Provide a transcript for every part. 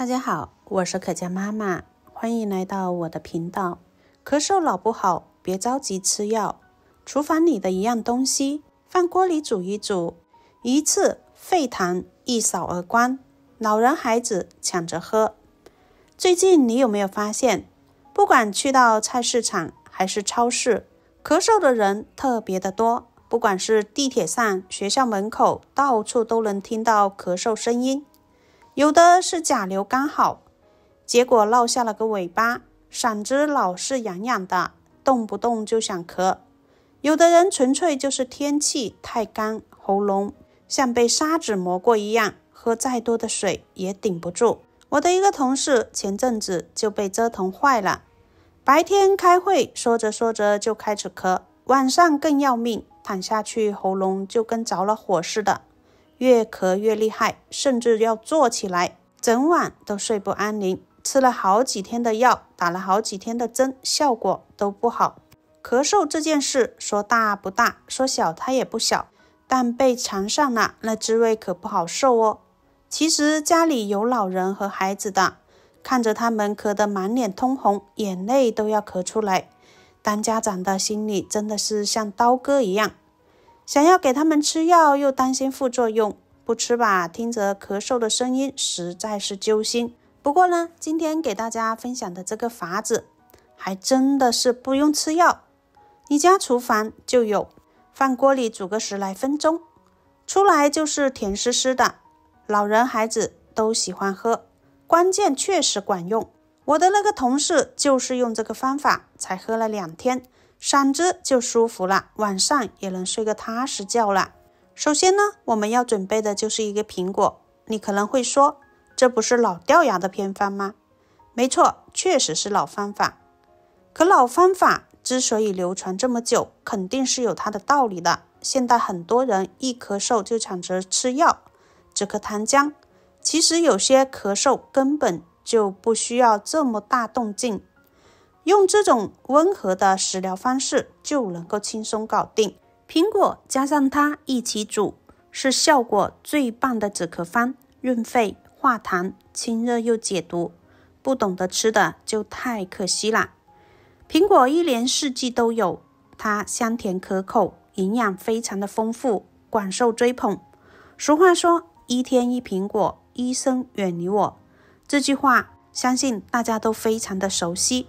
大家好，我是可嘉妈妈，欢迎来到我的频道。咳嗽老不好，别着急吃药。厨房里的一样东西，放锅里煮一煮，一次沸腾，一扫而光，老人孩子抢着喝。最近你有没有发现，不管去到菜市场还是超市，咳嗽的人特别的多，不管是地铁上、学校门口，到处都能听到咳嗽声音。有的是甲流刚好，结果落下了个尾巴，嗓子老是痒痒的，动不动就想咳。有的人纯粹就是天气太干，喉咙像被砂纸磨过一样，喝再多的水也顶不住。我的一个同事前阵子就被折腾坏了，白天开会说着说着就开始咳，晚上更要命，躺下去喉咙就跟着了火似的，越咳越厉害，甚至要坐起来，整晚都睡不安宁，吃了好几天的药，打了好几天的针，效果都不好。咳嗽这件事说大不大，说小它也不小，但被缠上了，那滋味可不好受哦。其实家里有老人和孩子的，看着他们咳得满脸通红，眼泪都要咳出来，当家长的心里真的是像刀割一样，想要给他们吃药，又担心副作用，不吃吧，听着咳嗽的声音实在是揪心。不过呢，今天给大家分享的这个法子，还真的是不用吃药，你家厨房就有，放锅里煮个10来分钟，出来就是甜湿湿的，老人孩子都喜欢喝，关键确实管用。我的那个同事就是用这个方法，才喝了2天，嗓子就舒服了，晚上也能睡个踏实觉了。首先呢，我们要准备的就是一个苹果。你可能会说，这不是老掉牙的偏方吗？没错，确实是老方法。可老方法之所以流传这么久，肯定是有它的道理的。现在很多人一咳嗽就抢着吃药，止咳糖浆。其实有些咳嗽根本就不需要这么大动静，用这种温和的食疗方式就能够轻松搞定。苹果加上它一起煮，是效果最棒的止咳方，润肺化痰，清热又解毒。不懂得吃的就太可惜啦。苹果一年四季都有，它香甜可口，营养非常的丰富，广受追捧。俗话说，1天1苹果，医生远离我。这句话相信大家都非常的熟悉。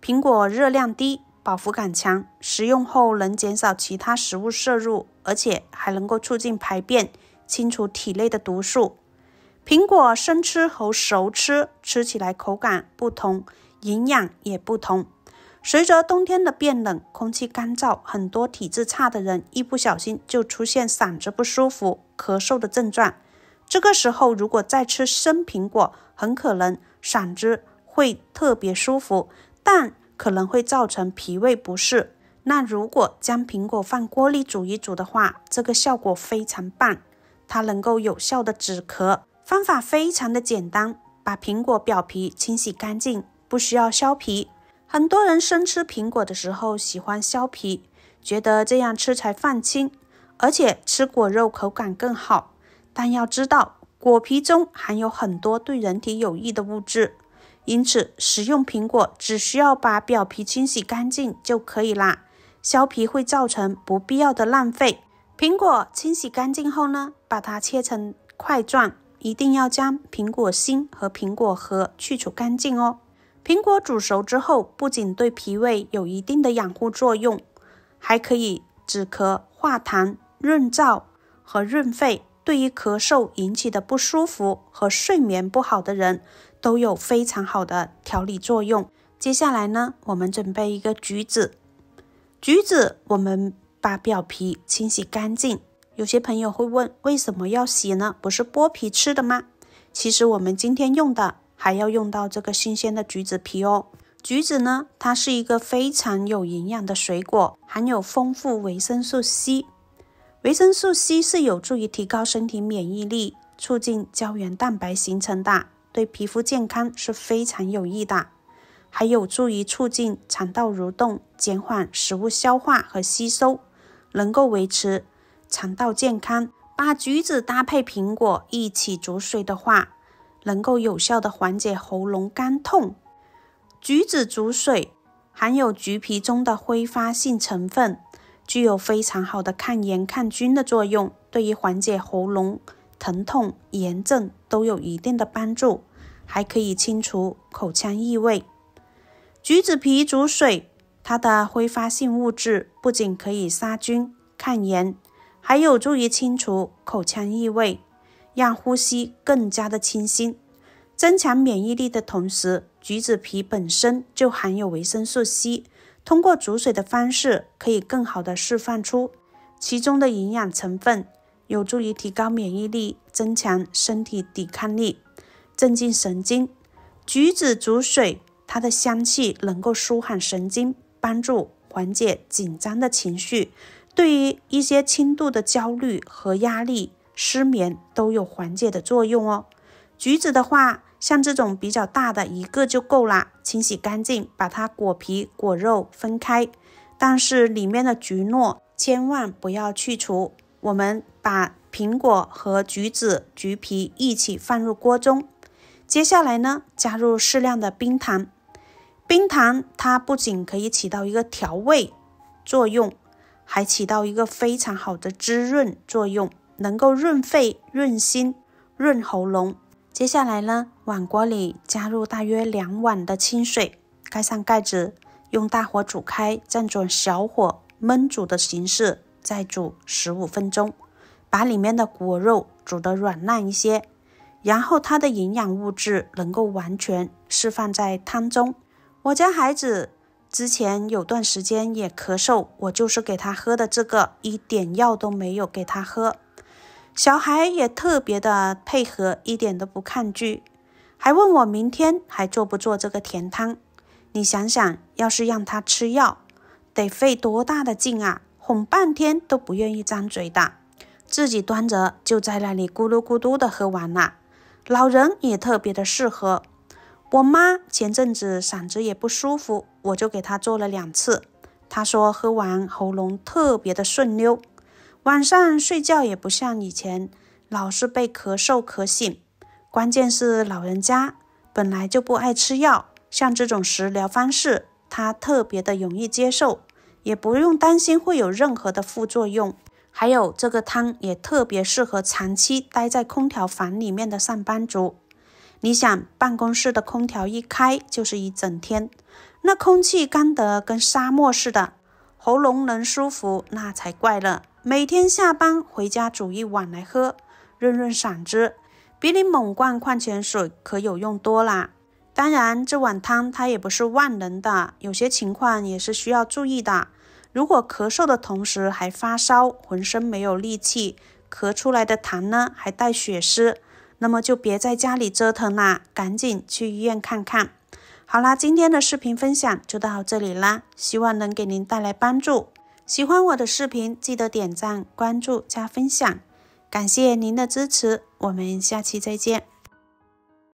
苹果热量低，饱腹感强，食用后能减少其他食物摄入，而且还能够促进排便，清除体内的毒素。苹果生吃和熟吃，吃起来口感不同，营养也不同。随着冬天的变冷，空气干燥，很多体质差的人一不小心就出现嗓子不舒服、咳嗽的症状。这个时候如果再吃生苹果，很可能嗓子会特别舒服，但可能会造成脾胃不适。那如果将苹果放锅里煮一煮的话，这个效果非常棒，它能够有效的止咳。方法非常的简单，把苹果表皮清洗干净，不需要削皮。很多人生吃苹果的时候喜欢削皮，觉得这样吃才放心，而且吃果肉口感更好。但要知道，果皮中含有很多对人体有益的物质，因此食用苹果只需要把表皮清洗干净就可以啦，削皮会造成不必要的浪费。苹果清洗干净后呢，把它切成块状，一定要将苹果心和苹果核去除干净哦。苹果煮熟之后，不仅对脾胃有一定的养护作用，还可以止咳、化痰、润燥和润肺，对于咳嗽引起的不舒服和睡眠不好的人都有非常好的调理作用。接下来呢，我们准备一个橘子。橘子我们把表皮清洗干净。有些朋友会问，为什么要洗呢？不是剥皮吃的吗？其实我们今天用的还要用到这个新鲜的橘子皮哦。橘子呢，它是一个非常有营养的水果，含有丰富维生素 C。维生素 C 是有助于提高身体免疫力，促进胶原蛋白形成的，对皮肤健康是非常有益的，还有助于促进肠道蠕动，减缓食物消化和吸收，能够维持肠道健康。把橘子搭配苹果一起煮水的话，能够有效的缓解喉咙干痛。橘子煮水含有橘皮中的挥发性成分，具有非常好的抗炎抗菌的作用，对于缓解喉咙疼痛、炎症都有一定的帮助，还可以清除口腔异味。橘子皮煮水，它的挥发性物质不仅可以杀菌、抗炎，还有助于清除口腔异味，让呼吸更加的清新。增强免疫力的同时，橘子皮本身就含有维生素 C， 通过煮水的方式可以更好的释放出其中的营养成分，有助于提高免疫力，增强身体抵抗力，镇静神经。橘子煮水，它的香气能够舒缓神经，帮助缓解紧张的情绪，对于一些轻度的焦虑和压力、失眠都有缓解的作用哦。橘子的话，像这种比较大的一个就够啦，清洗干净，把它果皮果肉分开，但是里面的橘糯千万不要去除。我们把苹果和橘子橘皮一起放入锅中，接下来呢，加入适量的冰糖。冰糖它不仅可以起到一个调味作用，还起到一个非常好的滋润作用，能够润肺、润心、润喉咙。接下来呢，碗锅里加入大约2碗的清水，盖上盖子，用大火煮开，降转小火焖煮的形式，再煮15分钟，把里面的果肉煮得软烂一些，然后它的营养物质能够完全释放在汤中。我家孩子之前有段时间也咳嗽，我就是给他喝的这个，一点药都没有给他喝。小孩也特别的配合，一点都不抗拒，还问我明天还做不做这个甜汤。你想想，要是让他吃药，得费多大的劲啊，哄半天都不愿意张嘴的，自己端着就在那里咕噜咕噜的喝完了。老人也特别的适合。我妈前阵子嗓子也不舒服，我就给她做了2次，她说喝完喉咙特别的顺溜，晚上睡觉也不像以前老是被咳嗽咳醒。关键是老人家本来就不爱吃药，像这种食疗方式她特别的容易接受，也不用担心会有任何的副作用。还有这个汤也特别适合长期待在空调房里面的上班族。你想，办公室的空调一开就是一整天，那空气干得跟沙漠似的，喉咙能舒服那才怪了。每天下班回家煮1碗来喝，润润嗓子，比你猛灌矿泉水可有用多啦。当然这碗汤它也不是万能的，有些情况也是需要注意的。如果咳嗽的同时还发烧，浑身没有力气，咳出来的痰呢还带血丝，那么就别在家里折腾啦，赶紧去医院看看。好啦，今天的视频分享就到这里啦，希望能给您带来帮助。喜欢我的视频，记得点赞、关注加分享，感谢您的支持，我们下期再见。